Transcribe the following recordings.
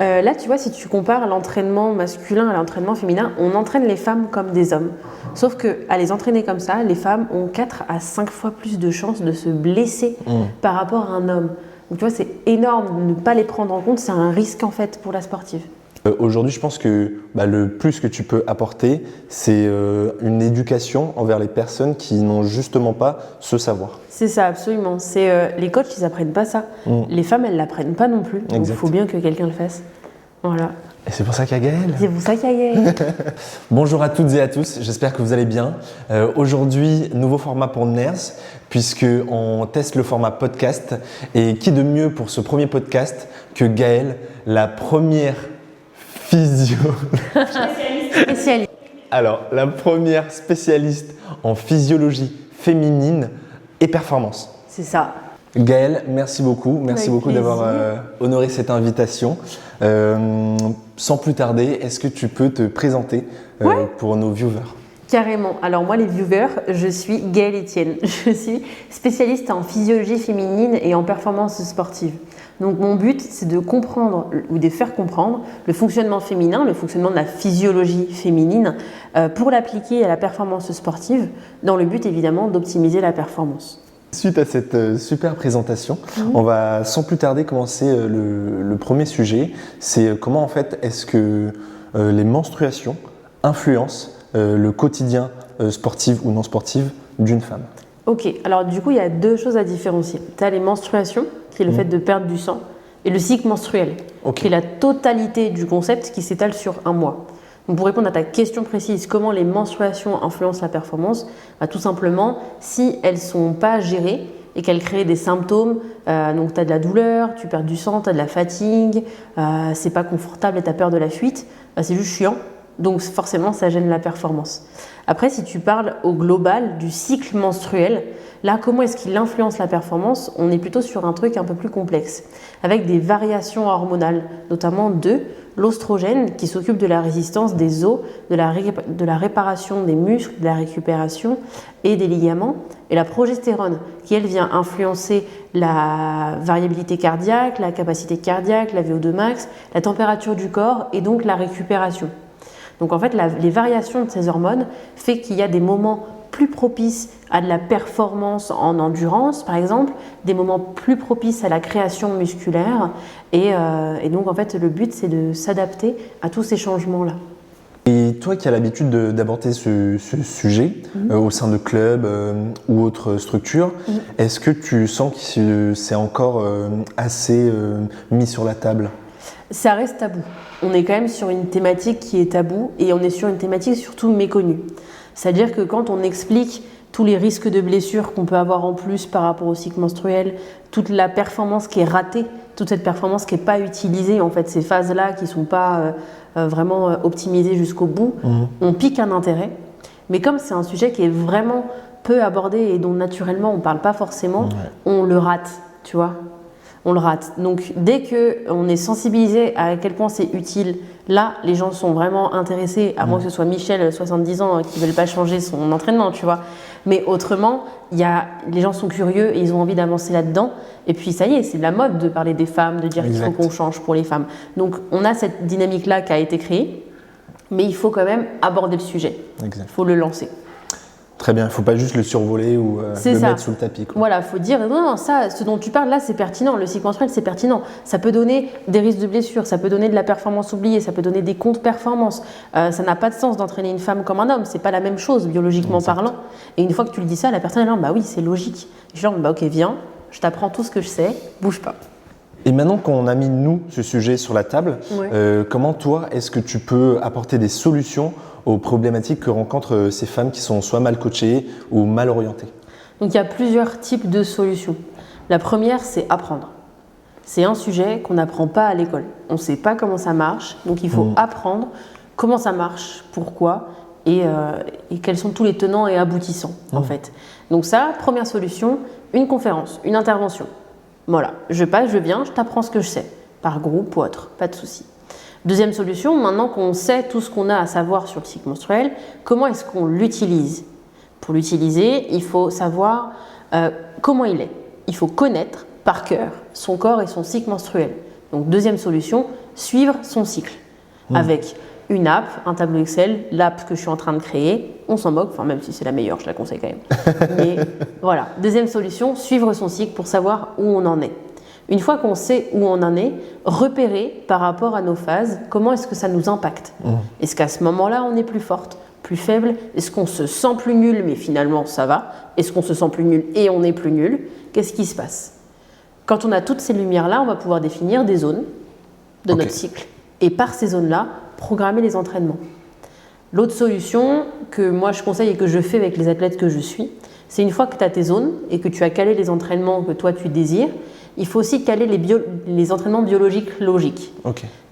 Là, tu vois, si tu compares l'entraînement masculin à l'entraînement féminin, on entraîne les femmes comme des hommes. Sauf qu'à les entraîner comme ça, les femmes ont 4 à 5 fois plus de chances de se blesser par rapport à un homme. Donc tu vois, c'est énorme de ne pas les prendre en compte, c'est un risque en fait pour la sportive. Aujourd'hui, je pense que le plus que tu peux apporter, c'est une éducation envers les personnes qui n'ont justement pas ce savoir. C'est ça, absolument. Les coachs, ils n'apprennent pas ça. Les femmes, elles ne l'apprennent pas non plus. Donc il faut bien que quelqu'un le fasse. Voilà. Et c'est pour ça qu'il y a Gaëlle. C'est pour ça qu'il y a Gaëlle. Bonjour à toutes et à tous, j'espère que vous allez bien. Aujourd'hui, nouveau format pour NERS, puisqu'on teste le format podcast. Et qui de mieux pour ce premier podcast que Gaëlle, la première Spécialiste. Alors, la première spécialiste en physiologie féminine et performance. C'est ça. Gaëlle, merci beaucoup. Merci beaucoup plaisir. d'avoir honoré cette invitation. Sans plus tarder, est-ce que tu peux te présenter pour nos viewers ? Carrément. Alors moi, les viewers, je suis Gaëlle Etienne. Je suis spécialiste en physiologie féminine et en performance sportive. Donc mon but, c'est de comprendre ou de faire comprendre le fonctionnement féminin, le fonctionnement de la physiologie féminine pour l'appliquer à la performance sportive dans le but évidemment d'optimiser la performance. Suite à cette super présentation, on va sans plus tarder commencer le premier sujet. C'est comment en fait est-ce que les menstruations influencent le quotidien sportif ou non sportif d'une femme. Ok, alors du coup il y a deux choses à différencier. Tu as les menstruations, qui est le fait de perdre du sang, et le cycle menstruel, qui est la totalité du concept qui s'étale sur un mois. Donc pour répondre à ta question précise, comment les menstruations influencent la performance, tout simplement, si elles ne sont pas gérées et qu'elles créent des symptômes, donc tu as de la douleur, tu perds du sang, tu as de la fatigue, c'est pas confortable et tu as peur de la fuite, c'est juste chiant, donc forcément ça gêne la performance. Après, si tu parles au global du cycle menstruel, là, comment est-ce qu'il influence la performance ? On est plutôt sur un truc un peu plus complexe, avec des variations hormonales, notamment de l'oestrogène qui s'occupe de la résistance des os, de la réparation des muscles, de la récupération et des ligaments, et la progestérone qui, elle, vient influencer la variabilité cardiaque, la capacité cardiaque, la VO2 max, la température du corps et donc la récupération. Donc en fait, les variations de ces hormones fait qu'il y a des moments plus propices à de la performance en endurance, par exemple, des moments plus propices à la création musculaire. Et donc en fait, le but, c'est de s'adapter à tous ces changements-là. Et toi qui as l'habitude d'aborder ce sujet au sein de clubs ou autres structures, est-ce que tu sens que c'est encore assez mis sur la table ? Ça reste tabou. On est quand même sur une thématique qui est tabou et on est sur une thématique surtout méconnue. C'est-à-dire que quand on explique tous les risques de blessures qu'on peut avoir en plus par rapport au cycle menstruel, toute la performance qui est ratée, toute cette performance qui n'est pas utilisée, en fait, ces phases-là qui ne sont pas vraiment optimisées jusqu'au bout, on pique un intérêt. Mais comme c'est un sujet qui est vraiment peu abordé et dont naturellement on ne parle pas forcément, on le rate, tu vois. On le rate. Donc dès qu'on est sensibilisé à quel point c'est utile, là les gens sont vraiment intéressés, à moins que ce soit Michel, 70 ans, qui ne veulent pas changer son entraînement, tu vois. Mais autrement, les gens sont curieux et ils ont envie d'avancer là-dedans. Et puis ça y est, c'est de la mode de parler des femmes, de dire qu'il faut qu'on change pour les femmes. Donc on a cette dynamique-là qui a été créée, mais il faut quand même aborder le sujet. Il faut le lancer. Très bien, il ne faut pas juste le survoler ou le mettre sous le tapis. Voilà, il faut dire, non, ça, ce dont tu parles là, c'est pertinent, le cycle menstruel, c'est pertinent. Ça peut donner des risques de blessures, ça peut donner de la performance oubliée, ça peut donner des contre-performances. Ça n'a pas de sens d'entraîner une femme comme un homme, c'est pas la même chose, biologiquement parlant. Et une fois que tu le dis ça, la personne, elle dit, bah oui, c'est logique. Je dis, bah ok, viens, je t'apprends tout ce que je sais, bouge pas. Et maintenant qu'on a mis, nous, ce sujet sur la table, comment toi, est-ce que tu peux apporter des solutions aux problématiques que rencontrent ces femmes qui sont soit mal coachées ou mal orientées ? Donc il y a plusieurs types de solutions. La première, c'est apprendre. C'est un sujet qu'on n'apprend pas à l'école. On ne sait pas comment ça marche, donc il faut apprendre comment ça marche, pourquoi et quels sont tous les tenants et aboutissants en fait. Donc ça, première solution, une conférence, une intervention. Voilà, je passe, je viens, je t'apprends ce que je sais, par groupe ou autre, pas de souci. Deuxième solution, maintenant qu'on sait tout ce qu'on a à savoir sur le cycle menstruel, comment est-ce qu'on l'utilise ? Pour l'utiliser, il faut savoir comment il est. Il faut connaître par cœur son corps et son cycle menstruel. Donc deuxième solution, suivre son cycle avec une app, un tableau Excel, l'app que je suis en train de créer. On s'en moque, enfin même si c'est la meilleure, je la conseille quand même. Mais voilà. Deuxième solution, suivre son cycle pour savoir où on en est. Une fois qu'on sait où on en est, repérer par rapport à nos phases, comment est-ce que ça nous impacte. Est-ce qu'à ce moment-là, on est plus forte, plus faible? Est-ce qu'on se sent plus nul, mais finalement ça va? Est-ce qu'on se sent plus nul et on est plus nul? Qu'est-ce qui se passe? Quand on a toutes ces lumières-là, on va pouvoir définir des zones de notre cycle. Et par ces zones-là, programmer les entraînements. L'autre solution que moi je conseille et que je fais avec les athlètes que je suis, c'est une fois que tu as tes zones et que tu as calé les entraînements que toi tu désires, il faut aussi caler les entraînements biologiques logiques.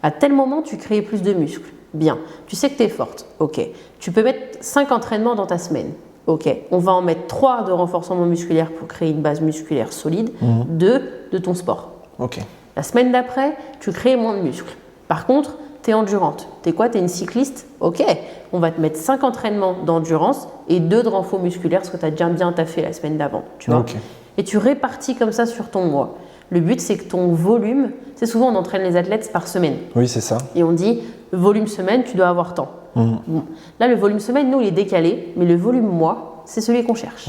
À tel moment, tu crées plus de muscles. Bien. Tu sais que tu es forte. Ok. Tu peux mettre 5 entraînements dans ta semaine. Ok. On va en mettre 3 de renforcement musculaire pour créer une base musculaire solide, 2 de ton sport. La semaine d'après, tu crées moins de muscles. Par contre, tu es endurante. Tu es quoi? Tu es une cycliste? Ok. On va te mettre 5 entraînements d'endurance et 2 de renfort musculaire, parce que tu as déjà bien taffé la semaine d'avant. Tu vois? Et tu répartis comme ça sur ton mois. Le but, c'est que ton volume, c'est souvent on entraîne les athlètes par semaine. Oui, c'est ça. Et on dit, volume semaine, tu dois avoir tant. Bon. Là, le volume semaine, nous, il est décalé, mais le volume mois, c'est celui qu'on cherche.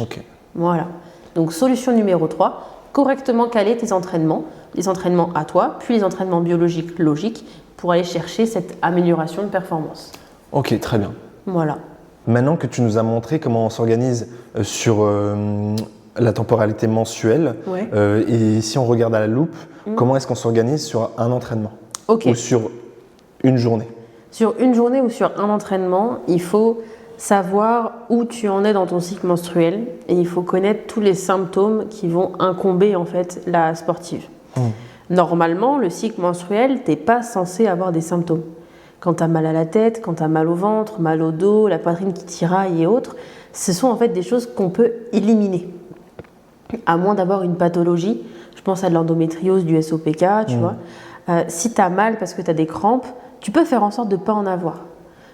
Voilà. Donc, solution numéro 3, correctement caler tes entraînements, les entraînements à toi, puis les entraînements biologiques logiques, pour aller chercher cette amélioration de performance. Ok, très bien. Voilà. Maintenant que tu nous as montré comment on s'organise sur la temporalité mensuelle, et si on regarde à la loupe, comment est-ce qu'on s'organise sur un entraînement ou sur une journée? Sur une journée ou sur un entraînement, il faut savoir où tu en es dans ton cycle menstruel et il faut connaître tous les symptômes qui vont incomber en fait la sportive. Normalement, le cycle menstruel, tu n'es pas censé avoir des symptômes. Quand tu as mal à la tête, quand tu as mal au ventre, mal au dos, la poitrine qui tiraille et autres, ce sont en fait des choses qu'on peut éliminer. À moins d'avoir une pathologie, je pense à de l'endométriose, du SOPK, tu vois. Si tu as mal parce que tu as des crampes, tu peux faire en sorte de ne pas en avoir.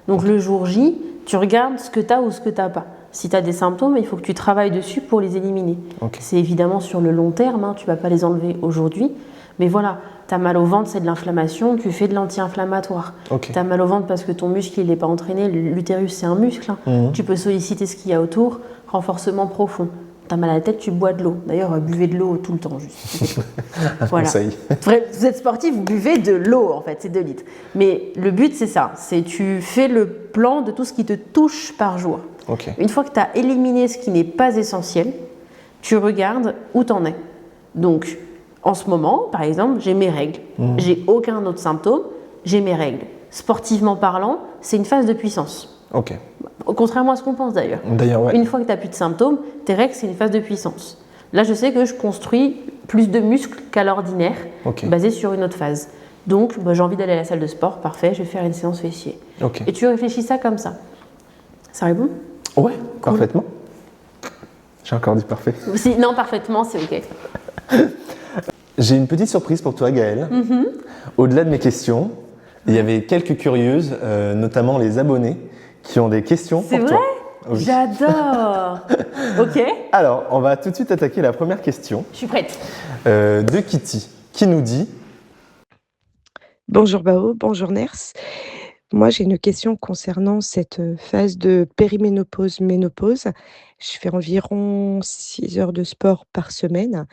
Donc le jour J, tu regardes ce que tu as ou ce que tu n'as pas. Si tu as des symptômes, il faut que tu travailles dessus pour les éliminer. C'est évidemment sur le long terme, tu ne vas pas les enlever aujourd'hui. Mais voilà, tu as mal au ventre, c'est de l'inflammation, tu fais de l'anti-inflammatoire. Tu as mal au ventre parce que ton muscle n'est pas entraîné, l'utérus c'est un muscle. Tu peux solliciter ce qu'il y a autour, renforcement profond. Tu as mal à la tête, tu bois de l'eau. D'ailleurs, buvez de l'eau tout le temps. Juste. Voilà. Vous êtes sportif, vous buvez de l'eau en fait, c'est 2 litres. Mais le but c'est ça, c'est tu fais le plan de tout ce qui te touche par jour. Une fois que tu as éliminé ce qui n'est pas essentiel, tu regardes où tu en es. Donc, en ce moment, par exemple, j'ai mes règles. J'ai aucun autre symptôme, j'ai mes règles. Sportivement parlant, c'est une phase de puissance. Contrairement à ce qu'on pense d'ailleurs. Une fois que tu n'as plus de symptômes, tes règles, c'est une phase de puissance. Là, je sais que je construis plus de muscles qu'à l'ordinaire, basé sur une autre phase. Donc, j'ai envie d'aller à la salle de sport, parfait, je vais faire une séance fessier. Et tu réfléchis ça comme ça. Ça répond? Ouais, parfaitement. J'ai encore dit parfait. Non, parfaitement, c'est ok. J'ai une petite surprise pour toi, Gaëlle. Au-delà de mes questions, il y avait quelques curieuses, notamment les abonnés, qui ont des questions pour toi. C'est vrai? J'adore. Ok. Alors, on va tout de suite attaquer la première question. Je suis prête. De Kitty, qui nous dit... Bonjour Bao, bonjour Ners. Moi, j'ai une question concernant cette phase de périménopause-ménopause. Je fais environ 6 heures de sport par semaine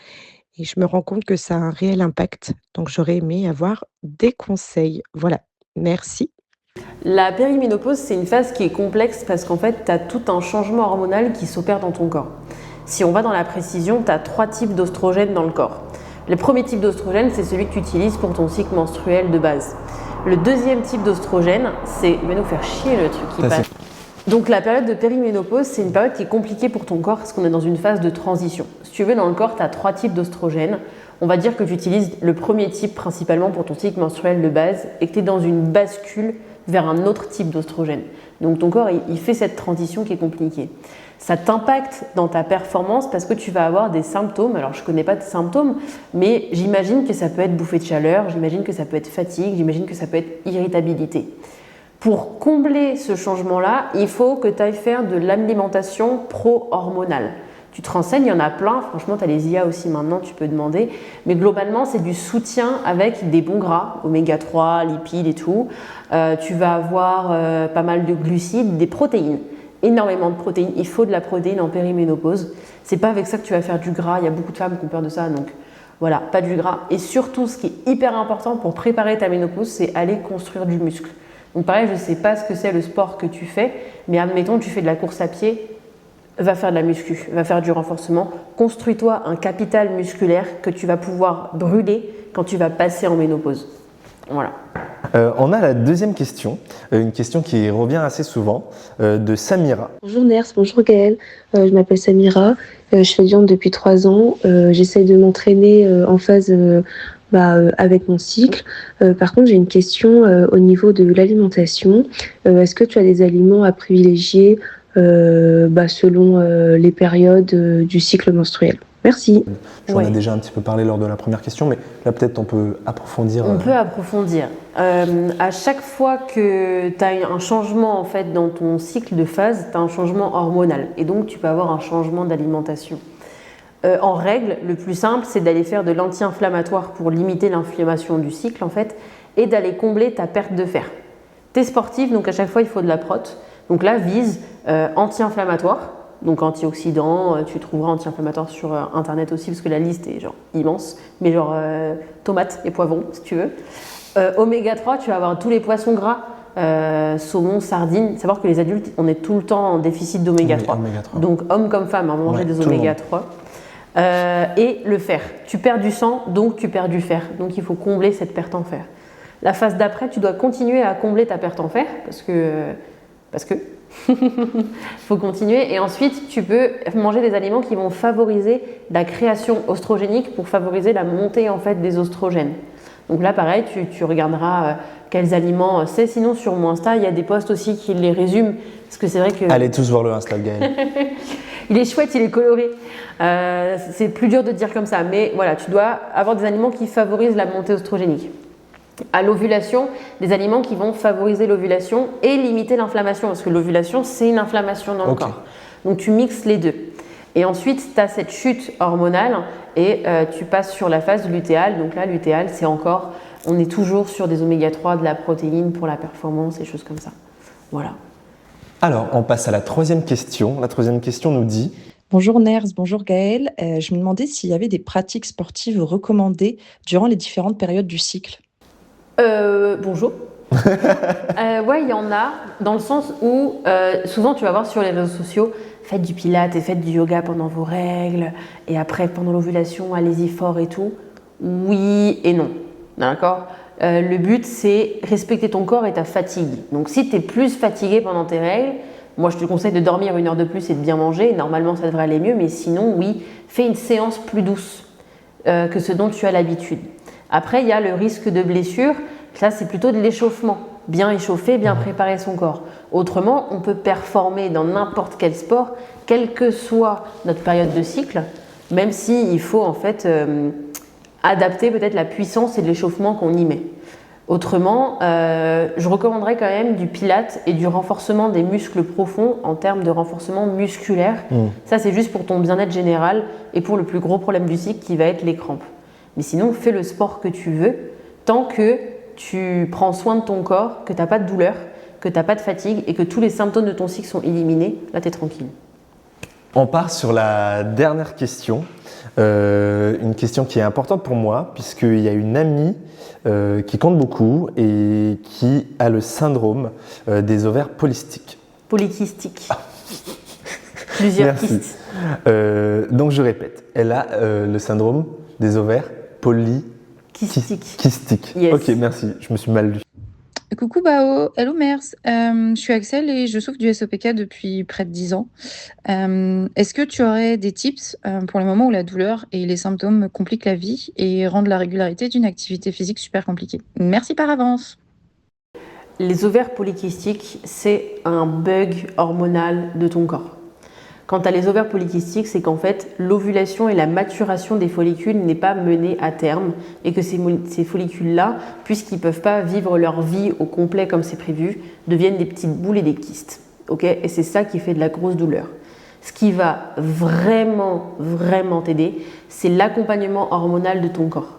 et je me rends compte que ça a un réel impact. Donc, j'aurais aimé avoir des conseils. Voilà, merci. La périménopause, c'est une phase qui est complexe parce qu'en fait, tu as tout un changement hormonal qui s'opère dans ton corps. Si on va dans la précision, tu as 3 types d'oestrogènes dans le corps. Le premier type d'oestrogène, c'est celui que tu utilises pour ton cycle menstruel de base. Le deuxième type d'oestrogène, c'est... Il va nous faire chier le truc qui passe. Donc la période de périménopause, c'est une période qui est compliquée pour ton corps parce qu'on est dans une phase de transition. Si tu veux, dans le corps, tu as 3 types d'oestrogènes. On va dire que tu utilises le premier type principalement pour ton cycle menstruel de base et que tu es dans une bascule vers un autre type d'oestrogène. Donc ton corps, il fait cette transition qui est compliquée. Ça t'impacte dans ta performance parce que tu vas avoir des symptômes. Alors, je ne connais pas de symptômes, mais j'imagine que ça peut être bouffée de chaleur, j'imagine que ça peut être fatigue, j'imagine que ça peut être irritabilité. Pour combler ce changement-là, il faut que tu ailles faire de l'alimentation pro-hormonale. Tu te renseignes, il y en a plein. Franchement, tu as les IA aussi maintenant, tu peux demander. Mais globalement, c'est du soutien avec des bons gras, oméga 3, lipides et tout. Tu vas avoir pas mal de glucides, des protéines. Énormément de protéines. Il faut de la protéine en périménopause. C'est pas avec ça que tu vas faire du gras. Il y a beaucoup de femmes qui ont peur de ça. Donc voilà, pas du gras. Et surtout, ce qui est hyper important pour préparer ta ménopause, c'est aller construire du muscle. Donc pareil, je ne sais pas ce que c'est le sport que tu fais, mais admettons, tu fais de la course à pied. Va faire de la muscu, va faire du renforcement. Construis-toi un capital musculaire que tu vas pouvoir brûler quand tu vas passer en ménopause. Voilà. On a la deuxième question, une question qui revient assez souvent, de Samira. Bonjour Ners, bonjour Gaëlle, je m'appelle Samira, je fais du hand depuis 3 ans, j'essaye de m'entraîner en phase avec mon cycle. Par contre, j'ai une question au niveau de l'alimentation. Est-ce que tu as des aliments à privilégier selon les périodes du cycle menstruel? Merci. J'en ai déjà un petit peu parlé lors de la première question, mais là peut-être on peut approfondir. On peut approfondir. À chaque fois que tu as un changement en fait, dans ton cycle de phase, tu as un changement hormonal et donc tu peux avoir un changement d'alimentation. En règle, le plus simple, c'est d'aller faire de l'anti-inflammatoire pour limiter l'inflammation du cycle en fait, et d'aller combler ta perte de fer. Tu es sportif, donc à chaque fois il faut de la prot. Donc là, vise anti-inflammatoire, donc antioxydants, tu trouveras anti-inflammatoire sur internet aussi parce que la liste est genre immense, mais genre tomates et poivrons si tu veux. Oméga 3, tu vas avoir tous les poissons gras, saumon, sardines. Savoir que les adultes, on est tout le temps en déficit d'oméga 3. Donc hommes comme femmes, à manger des oméga 3. Et le fer. Tu perds du sang, donc tu perds du fer. Donc il faut combler cette perte en fer. La phase d'après, tu dois continuer à combler ta perte en fer parce que faut continuer. Et ensuite, tu peux manger des aliments qui vont favoriser la création oestrogénique pour favoriser la montée en fait des oestrogènes. Donc là, pareil, tu regarderas quels aliments c'est. Sinon, sur mon Insta, il y a des posts aussi qui les résument. Parce que c'est vrai que… Allez tous voir le Insta de Gaëlle. Il est chouette, il est coloré. C'est plus dur de dire comme ça. Mais voilà, tu dois avoir des aliments qui favorisent la montée oestrogénique. À l'ovulation, des aliments qui vont favoriser l'ovulation et limiter l'inflammation. Parce que l'ovulation, c'est une inflammation dans le corps. Donc tu mixes les deux. Et ensuite, tu as cette chute hormonale et tu passes sur la phase lutéale. Donc là, lutéale, c'est encore… On est toujours sur des oméga 3, de la protéine pour la performance et choses comme ça. Voilà. Alors, on passe à la troisième question. La troisième question nous dit… Bonjour Ners, bonjour Gaëlle. Je me demandais s'il y avait des pratiques sportives recommandées durant les différentes périodes du cycle. Bonjour. Ouais, il y en a, dans le sens où souvent tu vas voir sur les réseaux sociaux, faites du pilates et faites du yoga pendant vos règles, et après pendant l'ovulation, allez-y fort et tout. Oui et non, d'accord. Le but, c'est respecter ton corps et ta fatigue. Donc si tu es plus fatigué pendant tes règles, moi je te conseille de dormir 1 heure de plus et de bien manger. Normalement, ça devrait aller mieux, mais sinon, oui, fais une séance plus douce que ce dont tu as l'habitude. Après, il y a le risque de blessure. Ça, c'est plutôt de l'échauffement. Bien échauffer, bien préparer son corps. Autrement, on peut performer dans n'importe quel sport, quelle que soit notre période de cycle, même s'il faut en fait adapter peut-être la puissance et l'échauffement qu'on y met. Autrement, je recommanderais quand même du pilates et du renforcement des muscles profonds en termes de renforcement musculaire. Ça, c'est juste pour ton bien-être général et pour le plus gros problème du cycle qui va être les crampes. Mais sinon, fais le sport que tu veux tant que tu prends soin de ton corps, que tu n'as pas de douleur, que tu n'as pas de fatigue et que tous les symptômes de ton cycle sont éliminés. Là, tu es tranquille. On part sur la dernière question. Une question qui est importante pour moi puisqu'il y a une amie qui compte beaucoup et qui a le syndrome des ovaires polykystiques. Polykystiques. Plusieurs kystes. Donc je répète, elle a le syndrome des ovaires polykystiques. Yes. Ok, merci, je me suis mal lu. Coucou Bao, hello Mers, je suis Axel et je souffre du SOPK depuis près de 10 ans. Est-ce que tu aurais des tips pour les moments où la douleur et les symptômes compliquent la vie et rendent la régularité d'une activité physique super compliquée? Merci par avance. Les ovaires polykystiques, c'est un bug hormonal de ton corps. Quand tu as les ovaires polykystiques, c'est qu'en fait, l'ovulation et la maturation des follicules n'est pas menée à terme et que ces follicules-là, puisqu'ils ne peuvent pas vivre leur vie au complet comme c'est prévu, deviennent des petites boules et des kystes. Okay, et c'est ça qui fait de la grosse douleur. Ce qui va vraiment, vraiment t'aider, c'est l'accompagnement hormonal de ton corps.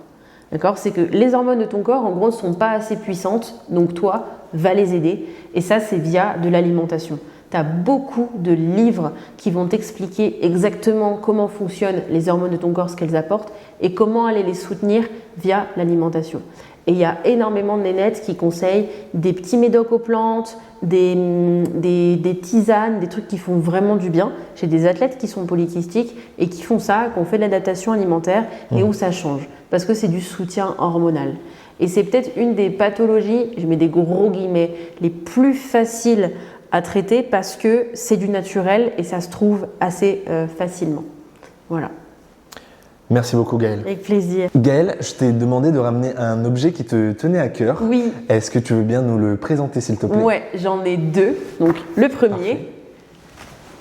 D'accord ? C'est que les hormones de ton corps, en gros, ne sont pas assez puissantes, donc toi, va les aider. Et ça, c'est via de l'alimentation. Tu as beaucoup de livres qui vont t'expliquer exactement comment fonctionnent les hormones de ton corps, ce qu'elles apportent, et comment aller les soutenir via l'alimentation. Et il y a énormément de nénettes qui conseillent des petits médocs aux plantes, des tisanes, des trucs qui font vraiment du bien. J'ai des athlètes qui sont polykystiques et qui font ça, qui ont fait de l'adaptation alimentaire et où ça change. Parce que c'est du soutien hormonal. Et c'est peut-être une des pathologies, je mets des gros guillemets, les plus faciles à traiter parce que c'est du naturel et ça se trouve assez facilement. Voilà. Merci beaucoup Gaëlle. Avec plaisir. Gaëlle, je t'ai demandé de ramener un objet qui te tenait à cœur. Oui. Est-ce que tu veux bien nous le présenter s'il te plaît? Ouais, j'en ai deux. Donc le premier.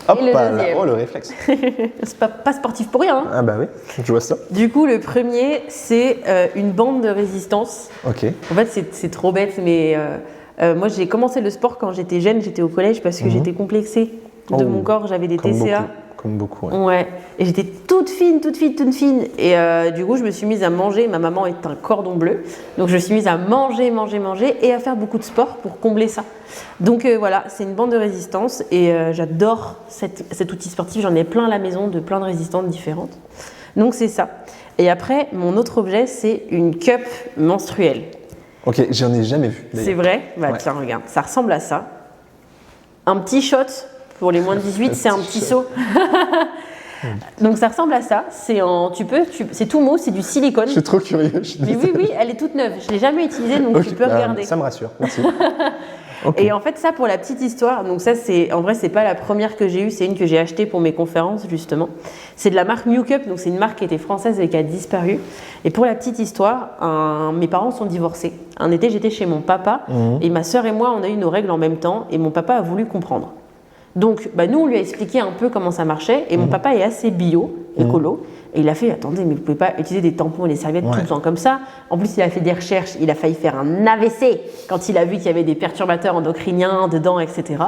Hop et le là, deuxième. oh le réflexe. C'est pas sportif pour rien. Hein. Ah bah oui, je vois ça. Du coup, le premier, c'est une bande de résistance. Ok. En fait, c'est trop bête, mais moi, j'ai commencé le sport quand j'étais jeune, j'étais au collège parce que j'étais complexée de mon corps, j'avais des TCA. Comme beaucoup, ouais. Ouais. Et j'étais toute fine. Et du coup, je me suis mise à manger. Ma maman est un cordon bleu. Donc, je me suis mise à manger et à faire beaucoup de sport pour combler ça. Donc, voilà, c'est une bande de résistance. Et j'adore cet outil sportif. J'en ai plein à la maison de plein de résistantes différentes. Donc, c'est ça. Et après, mon autre objet, c'est une cup menstruelle. Ok, j'en ai jamais vu. C'est vrai? Bah, tiens, regarde. Ça ressemble à ça. Un petit shot. Pour les moins de 18, c'est un petit seau. Donc ça ressemble à ça. C'est tout mou, c'est du silicone. Je suis trop curieux. Mais oui, elle est toute neuve. Je ne l'ai jamais utilisée, donc okay, tu peux regarder. Ça me rassure, merci. Okay. Et en fait, ça pour la petite histoire, donc ça en vrai, c'est pas la première que j'ai eue, c'est une que j'ai achetée pour mes conférences justement. C'est de la marque New Cup, donc c'est une marque qui était française et qui a disparu. Et pour la petite histoire, mes parents sont divorcés. Un été, j'étais chez mon papa et ma sœur et moi, on a eu nos règles en même temps et mon papa a voulu comprendre. Donc, nous, on lui a expliqué un peu comment ça marchait et mon papa est assez bio, écolo. Et il a fait, attendez, mais vous ne pouvez pas utiliser des tampons et des serviettes tout le temps comme ça. En plus, il a fait des recherches, il a failli faire un AVC quand il a vu qu'il y avait des perturbateurs endocriniens dedans, etc.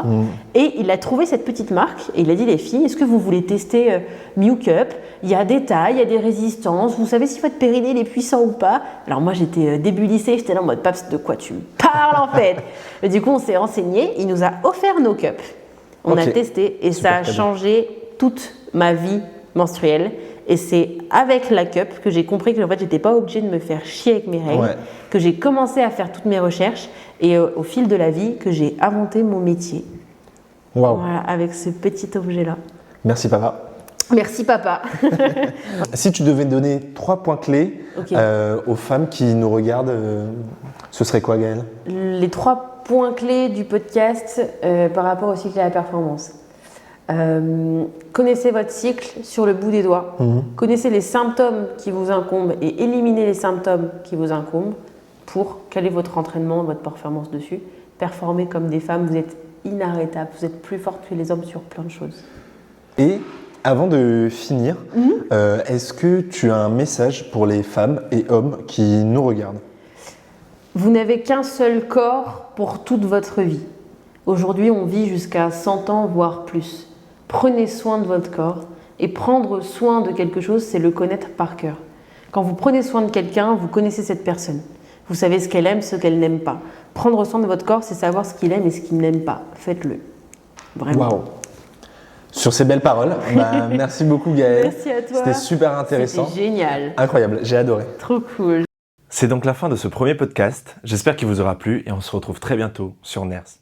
Et il a trouvé cette petite marque et il a dit, les filles, est-ce que vous voulez tester New Cup? Il y a des tailles, il y a des résistances, vous savez si votre périnée est puissant ou pas? Alors moi, j'étais début lycée, j'étais là en mode, Paps, de quoi tu me parles en fait? Et du coup, on s'est renseigné, il nous a offert nos cups. On a testé et ça a changé toute ma vie menstruelle. Et c'est avec la cup que j'ai compris que en fait, j'étais pas obligée de me faire chier avec mes règles, que j'ai commencé à faire toutes mes recherches et au fil de la vie que j'ai inventé mon métier. Wow. Voilà, avec ce petit objet-là. Merci papa. Merci papa. Si tu devais donner 3 points clés aux femmes qui nous regardent, ce serait quoi Gaëlle? Les 3 points clés du podcast par rapport au cycle et à la performance. Connaissez votre cycle sur le bout des doigts. Connaissez les symptômes qui vous incombent et éliminez les symptômes qui vous incombent pour quel est votre entraînement, votre performance dessus. Performez comme des femmes, vous êtes inarrêtables, vous êtes plus fortes que les hommes sur plein de choses. Et avant de finir, est-ce que tu as un message pour les femmes et hommes qui nous regardent? Vous n'avez qu'un seul corps pour toute votre vie. Aujourd'hui, on vit jusqu'à 100 ans, voire plus. Prenez soin de votre corps et prendre soin de quelque chose, c'est le connaître par cœur. Quand vous prenez soin de quelqu'un, vous connaissez cette personne. Vous savez ce qu'elle aime, ce qu'elle n'aime pas. Prendre soin de votre corps, c'est savoir ce qu'il aime et ce qu'il n'aime pas. Faites-le. Vraiment. Waouh. Sur ces belles paroles, merci beaucoup Gaëlle. Merci à toi. C'était super intéressant. C'était génial. Incroyable, j'ai adoré. Trop cool. C'est donc la fin de ce premier podcast. J'espère qu'il vous aura plu et on se retrouve très bientôt sur NERS.